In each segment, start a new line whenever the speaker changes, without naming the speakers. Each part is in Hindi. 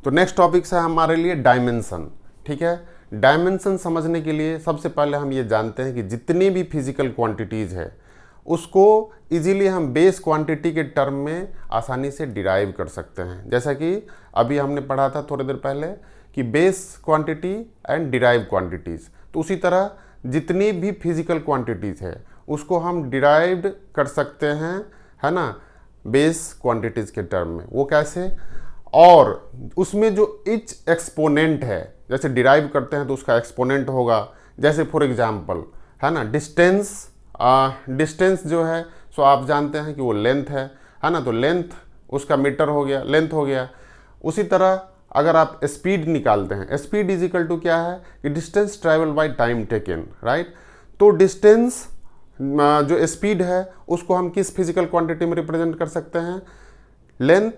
तो नेक्स्ट टॉपिक है हमारे लिए डायमेंशन। ठीक है, डायमेंशन समझने के लिए सबसे पहले हम ये जानते हैं कि जितनी भी फिजिकल क्वांटिटीज़ है उसको इजीली हम बेस क्वांटिटी के टर्म में आसानी से डिराइव कर सकते हैं। जैसा कि अभी हमने पढ़ा था थोड़ी देर पहले कि base quantity and derive quantities, तो उसी तरह जितनी भी फिजिकल क्वांटिटीज़ है उसको हम डिराइव्ड कर सकते हैं, है ना, बेस क्वांटिटीज़ के टर्म में। वो कैसे? और उसमें जो इच एक्सपोनेंट है, जैसे डिराइव करते हैं तो उसका एक्सपोनेंट होगा। जैसे फॉर एग्जांपल, है ना, डिस्टेंस जो है सो आप जानते हैं कि वो लेंथ है ना, तो लेंथ उसका मीटर हो गया, लेंथ हो गया। उसी तरह अगर आप स्पीड निकालते हैं, स्पीड इज इक्वल टू क्या है कि distance travel by time taken, right. तो डिस्टेंस जो स्पीड है उसको हम किस फिजिकल क्वांटिटी में रिप्रेजेंट कर सकते हैं? लेंथ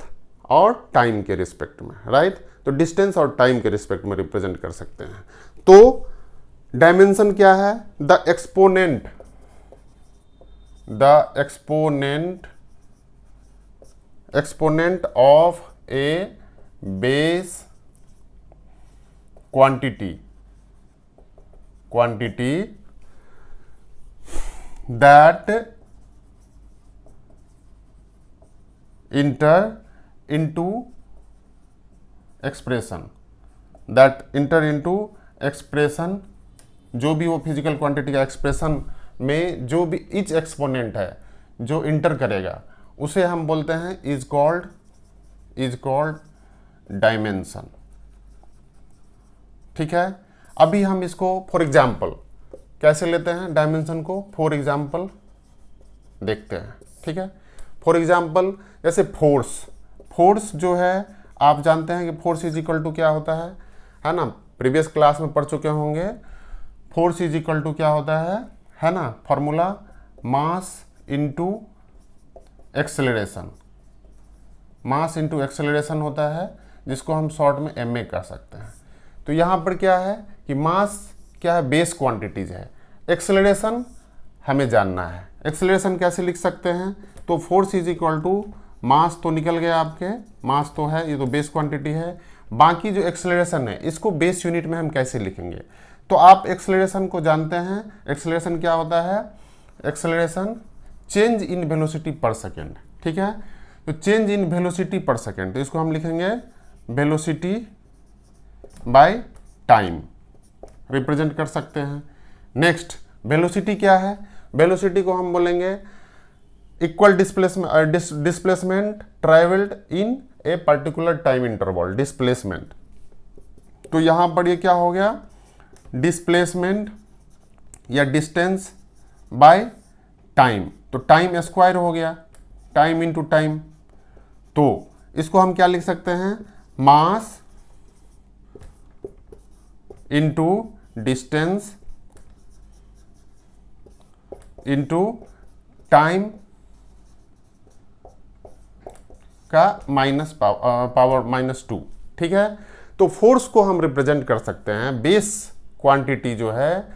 और टाइम के रिस्पेक्ट में, राइट। तो डिस्टेंस और टाइम के रिस्पेक्ट में रिप्रेजेंट कर सकते हैं। तो डायमेंशन क्या है? The exponent of A base quantity that enter into expression, जो भी वो फिजिकल क्वांटिटी का एक्सप्रेशन में जो भी इच एक्सपोनेंट है जो इंटर करेगा उसे हम बोलते हैं इज कॉल्ड डायमेंशन। ठीक है, अभी हम इसको फॉर एग्जाम्पल कैसे लेते हैं डायमेंशन को, फॉर एग्जाम्पल देखते हैं। ठीक है, फॉर एग्जाम्पल जैसे फोर्स जो है आप जानते हैं कि फोर्स इज इक्वल टू क्या होता है ना, प्रीवियस क्लास में पढ़ चुके होंगे। फोर्स इज इक्वल टू क्या होता है ना, formula mass into acceleration. Mass into acceleration होता है जिसको हम शॉर्ट में एम ए कह सकते हैं। तो यहाँ पर क्या है कि मास क्या है, बेस क्वांटिटीज है। एक्सेलरेशन हमें जानना है, एक्सेलरेशन कैसे लिख सकते हैं? तो force is equal to mass तो निकल गया आपके, मास तो है, ये तो बेस क्वांटिटी है। बाकी जो एक्सेलरेशन है इसको बेस यूनिट में हम कैसे लिखेंगे? तो आप एक्सेलरेशन को जानते हैं, एक्सेलरेशन क्या होता है? एक्सेलरेशन चेंज इन वेलोसिटी पर सेकेंड। ठीक है, तो चेंज इन वेलोसिटी पर सेकेंड, तो इसको हम लिखेंगे वेलोसिटी बाय टाइम, रिप्रेजेंट कर सकते हैं। नेक्स्ट वेलोसिटी क्या है? वेलोसिटी को हम बोलेंगे equal displacement travelled in a particular time interval, displacement. तो यहां पर ये क्या हो गया? डिस्प्लेसमेंट या डिस्टेंस बाय टाइम, तो टाइम स्क्वायर हो गया, टाइम इंटू टाइम। तो इसको हम क्या लिख सकते हैं? Mass into distance into time का माइनस पावर -2। ठीक है, तो फोर्स को हम रिप्रेजेंट कर सकते हैं, बेस क्वांटिटी जो है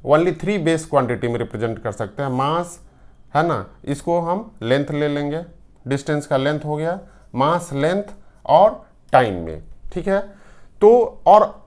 ओनली 3 बेस क्वांटिटी में रिप्रेजेंट कर सकते हैं। मास है ना, इसको हम लेंथ ले लेंगे, डिस्टेंस का लेंथ हो गया, मास, लेंथ और टाइम में। ठीक है, तो और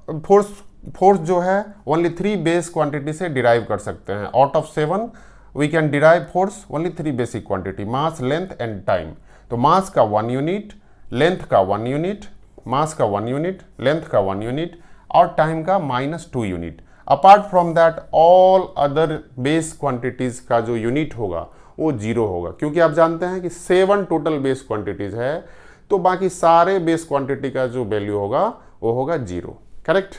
फोर्स जो है ओनली 3 बेस क्वांटिटी से डिराइव कर सकते हैं। Out of 7 we can derive force only 3 basic quantity, mass, length and time. तो मास का 1 यूनिट, लेंथ का 1 यूनिट, मास का 1 यूनिट, लेंथ का 1 यूनिट और टाइम का -2 unit. Apart from that all other base quantities का जो यूनिट होगा वो 0 होगा, क्योंकि आप जानते हैं कि 7 टोटल बेस क्वांटिटीज है, तो बाकी सारे बेस क्वांटिटी का जो वैल्यू होगा वो होगा 0। करेक्ट?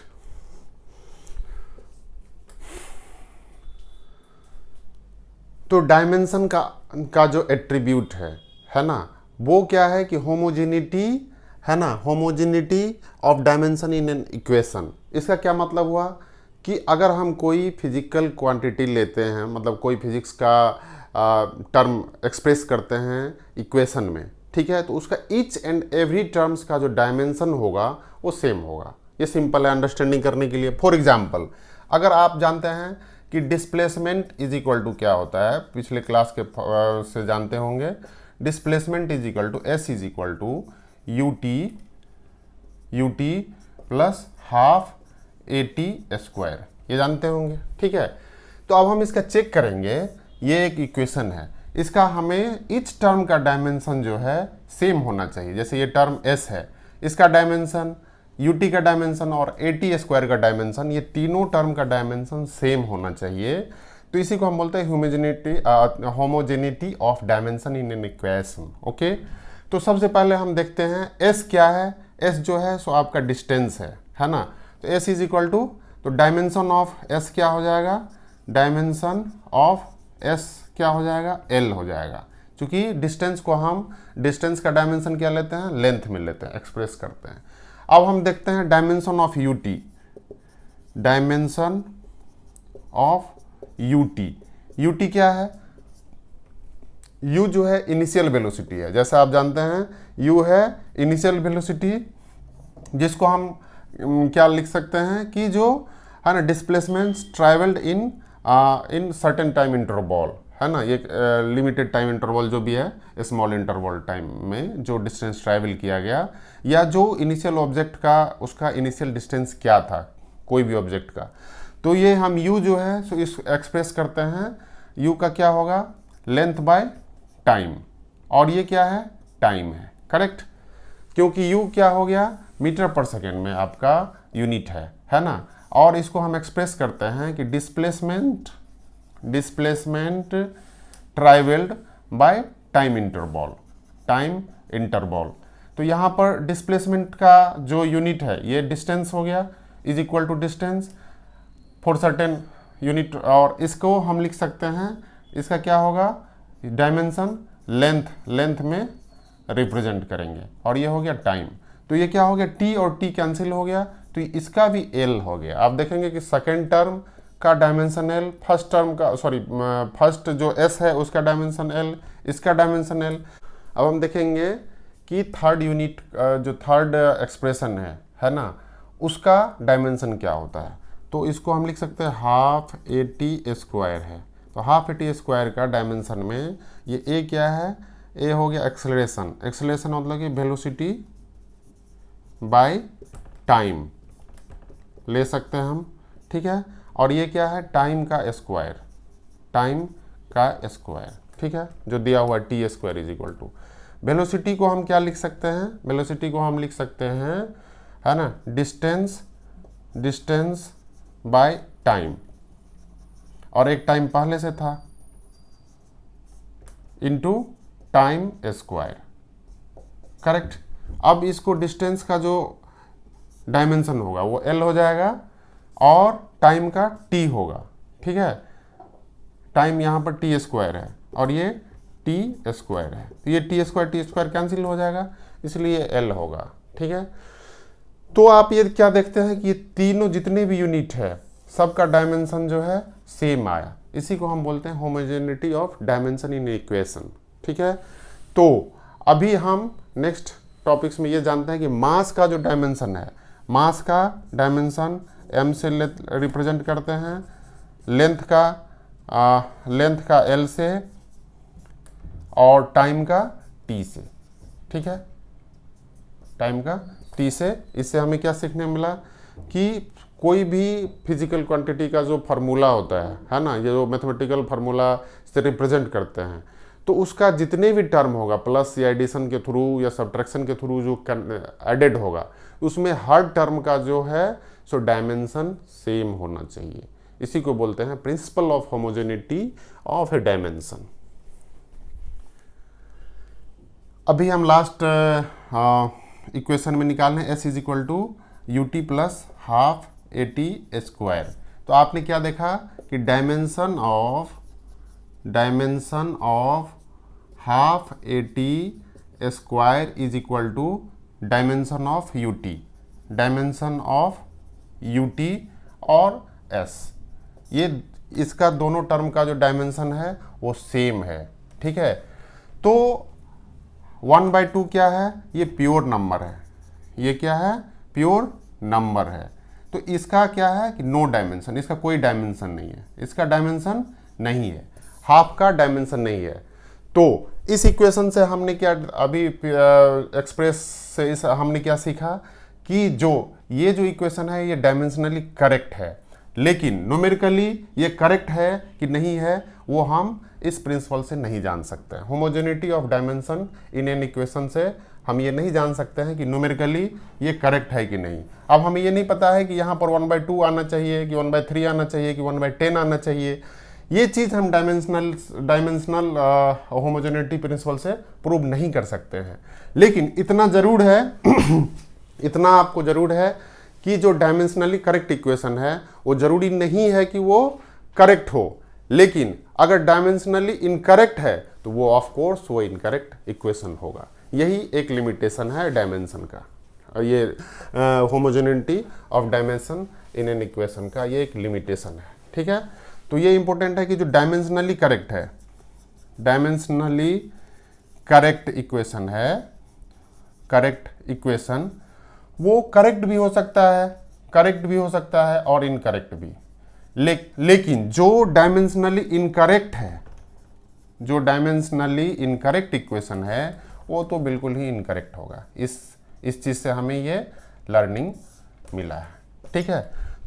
तो डायमेंशन का जो एट्रीब्यूट है ना, वो क्या है कि होमोजेनिटी, है ना, homogeneity of dimension in an equation. इसका क्या मतलब हुआ कि अगर हम कोई फिजिकल क्वांटिटी लेते हैं, मतलब कोई फिजिक्स का टर्म एक्सप्रेस करते हैं इक्वेशन में, ठीक है, तो उसका ईच एंड एवरी टर्म्स का जो डायमेंशन होगा वो सेम होगा। ये सिंपल है अंडरस्टैंडिंग करने के लिए। फॉर एग्जांपल, अगर आप जानते हैं कि डिस्प्लेसमेंट इज इक्वल टू क्या होता है, पिछले क्लास के से जानते होंगे, displacement is equal to S is equal to U T U T plus half A T square, ये जानते होंगे, ठीक है। तो अब हम इसका चेक करेंगे, ये एक इक्वेशन है, इसका हमें इच टर्म का डायमेंशन जो है सेम होना चाहिए। जैसे ये टर्म s है, इसका डायमेंशन ut का डायमेंशन और at स्क्वायर का डायमेंशन, ये तीनों टर्म का डायमेंशन सेम होना चाहिए। तो इसी को हम बोलते हैं homogeneity of dimension in an equation. Okay, तो सबसे पहले हम देखते हैं s क्या है। s जो है सो आपका डिस्टेंस है ना। तो s इज इक्वल टू, तो डायमेंशन ऑफ s क्या हो जाएगा, डायमेंशन ऑफ s क्या हो जाएगा, l हो जाएगा। क्योंकि डिस्टेंस को हम, डिस्टेंस का डायमेंशन क्या लेते हैं, लेंथ में लेते हैं, एक्सप्रेस करते हैं। अब हम देखते हैं dimension of ut, dimension of ut क्या है, u जो है इनिशियल वेलोसिटी है। जैसे आप जानते हैं u है इनिशियल वेलोसिटी, जिसको हम क्या लिख सकते हैं कि जो है ना displacements travelled in certain time interval, है ना, ये लिमिटेड टाइम इंटरवल जो भी है, स्मॉल इंटरवल टाइम में जो डिस्टेंस ट्रैवल किया गया, या जो इनिशियल ऑब्जेक्ट का उसका इनिशियल डिस्टेंस क्या था, कोई भी ऑब्जेक्ट का। तो ये हम u जो है सो इस एक्सप्रेस करते हैं, u का क्या होगा, लेंथ बाय टाइम, और ये क्या है, टाइम है, करेक्ट। क्योंकि u क्या हो गया, मीटर पर सेकेंड में आपका यूनिट है ना। और इसको हम एक्सप्रेस करते हैं कि displacement travelled by time interval. तो यहाँ पर डिस्प्लेसमेंट का जो यूनिट है ये डिस्टेंस हो गया, is equal to distance for certain unit, और इसको हम लिख सकते हैं, इसका क्या होगा, डायमेंशन लेंथ में रिप्रेजेंट करेंगे, और ये हो गया टाइम। तो ये क्या हो गया, t और t कैंसिल हो गया, तो इसका भी l हो गया। आप देखेंगे कि सेकेंड टर्म का डायमेंशन l, फर्स्ट टर्म का फर्स्ट जो s है उसका डायमेंशन l, इसका डायमेंशन l। अब हम देखेंगे कि थर्ड यूनिट जो थर्ड एक्सप्रेशन है ना, उसका डायमेंशन क्या होता है। तो इसको हम लिख सकते हैं हाफ ए टी स्क्वायर है। तो हाफ ए टी स्क्वायर का डायमेंशन में ये a क्या है, a हो गया एक्सेलरेशन मतलब कि वेलोसिटी बाय टाइम ले सकते हैं हम, ठीक है। और ये क्या है, टाइम का स्क्वायर, ठीक है, जो दिया हुआ T square is equal to. Velocity को हम क्या लिख सकते हैं, वेलोसिटी को हम लिख सकते हैं, है ना, डिस्टेंस बाय टाइम, और एक टाइम पहले से था, इनटू टाइम स्क्वायर, करेक्ट। अब इसको डिस्टेंस का जो डायमेंशन होगा वो l हो जाएगा, और टाइम का t होगा, ठीक है। टाइम यहाँ पर t स्क्वायर है और ये t स्क्वायर है, तो ये t स्क्वायर कैंसिल हो जाएगा, इसलिए l होगा, ठीक है। तो आप ये क्या देखते हैं कि ये तीनों जितने भी यूनिट है सबका डायमेंशन जो है सेम आया। इसी को हम बोलते हैं homogeneity of dimension in equation, ठीक है। तो अभी हम नेक्स्ट टॉपिक्स में ये जानते हैं कि मास का जो डायमेंशन है, मास का डायमेंशन m से रिप्रेजेंट करते हैं, लेंथ का l से, और टाइम का t से, ठीक है, टाइम का t से। इससे हमें क्या सीखने मिला कि कोई भी फिजिकल क्वांटिटी का जो फार्मूला होता है ना, ये जो मैथमेटिकल फार्मूला से रिप्रेजेंट करते हैं, तो उसका जितने भी टर्म होगा, प्लस या एडिशन के थ्रू या सब्ट्रैक्शन के थ्रू जो एडेड होगा, उसमें हर टर्म का जो है सो डायमेंशन सेम होना चाहिए। इसी को बोलते हैं principle of homogeneity of a dimension. अभी हम लास्ट इक्वेशन में निकालने s is equal to U T plus half A T square. तो आपने क्या देखा कि dimension of half A T square is equal to dimension of U T और s, ये इसका दोनों टर्म का जो डायमेंशन है वो सेम है, ठीक है। तो 1/2 क्या है, ये प्योर नंबर है, ये क्या है, प्योर नंबर है। तो इसका क्या है कि नो डायमेंशन, इसका कोई डायमेंशन नहीं है, इसका डायमेंशन नहीं है, हाफ का डायमेंशन नहीं है। तो इस इक्वेशन से हमने क्या अभी एक्सप्रेस से हमने क्या सीखा कि ये जो इक्वेशन है ये डायमेंशनली करेक्ट है, लेकिन न्यूमेरिकली ये करेक्ट है कि नहीं है वो हम इस प्रिंसिपल से नहीं जान सकते हैं। Homogeneity of dimension in an equation से हम ये नहीं जान सकते हैं कि न्यूमेरिकली ये करेक्ट है कि नहीं। अब हमें ये नहीं पता है कि यहाँ पर 1/2 आना चाहिए कि 1/3 आना चाहिए कि 1/10 आना चाहिए। ये चीज़ हम डायमेंशनल होमोजेनिटी प्रिंसिपल से प्रूव नहीं कर सकते हैं। लेकिन इतना ज़रूर है इतना आपको ज़रूर है कि जो डायमेंशनली करेक्ट इक्वेशन है वो ज़रूरी नहीं है कि वो करेक्ट हो, लेकिन अगर डायमेंशनली इनकरेक्ट है तो वो ऑफ कोर्स वो इनकरेक्ट इक्वेशन होगा। यही एक लिमिटेशन है डायमेंशन का, और ये homogeneity of dimension in an equation का ये एक लिमिटेशन है। ठीक है, तो ये इंपॉर्टेंट है कि जो डायमेंशनली करेक्ट है, डायमेंशनली करेक्ट इक्वेशन है, करेक्ट इक्वेशन वो करेक्ट भी हो सकता है, करेक्ट भी हो सकता है और इनकरेक्ट भी। लेकिन जो डायमेंशनली इनकरेक्ट है, जो डायमेंशनली इनकरेक्ट इक्वेशन है वो तो बिल्कुल ही इनकरेक्ट होगा। इस चीज़ से हमें ये लर्निंग मिला है। ठीक है,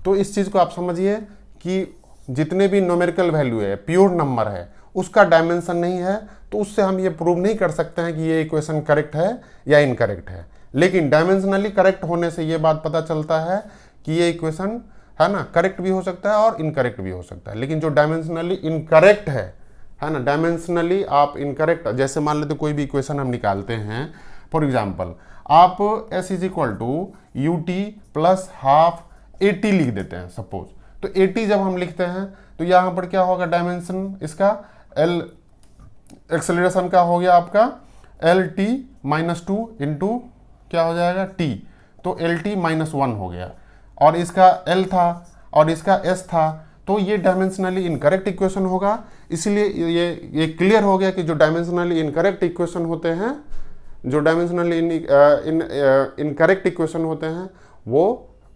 तो इस चीज़ को आप समझिए कि जितने भी न्यूमेरिकल वैल्यू है, प्योर नंबर है, उसका डायमेंशन नहीं है तो उससे हम ये प्रूव नहीं कर सकते हैं कि ये इक्वेशन करेक्ट है या इनकरेक्ट है। लेकिन डायमेंशनली करेक्ट होने से ये बात पता चलता है कि ये इक्वेशन है ना करेक्ट भी हो सकता है और इनकरेक्ट भी हो सकता है। लेकिन जो डायमेंशनली इनकरेक्ट है ना, डायमेंशनली आप इनकरेक्ट, जैसे मान लेते कोई भी इक्वेशन हम निकालते हैं, फॉर एग्जांपल आप s is equal to U T plus half A T लिख देते हैं सपोज। तो ए टी जब हम लिखते हैं तो यहाँ पर क्या होगा, डायमेंशन इसका एल एक्सेलरेशन का हो गया आपका एल टी माइनस 2 इंटू क्या हो जाएगा टी, तो एल टी माइनस 1 हो गया, और इसका एल था और इसका एस था, तो ये डायमेंशनली इनकरेक्ट इक्वेशन होगा। इसलिए ये क्लियर हो गया कि जो डायमेंशनली इनकरेक्ट इक्वेशन होते हैं, जो डायमेंशनली इनकरेक्ट इक्वेशन होते हैं वो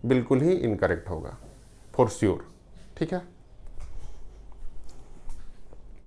बिल्कुल ही इनकरेक्ट होगा फॉर श्योर। ठीक है।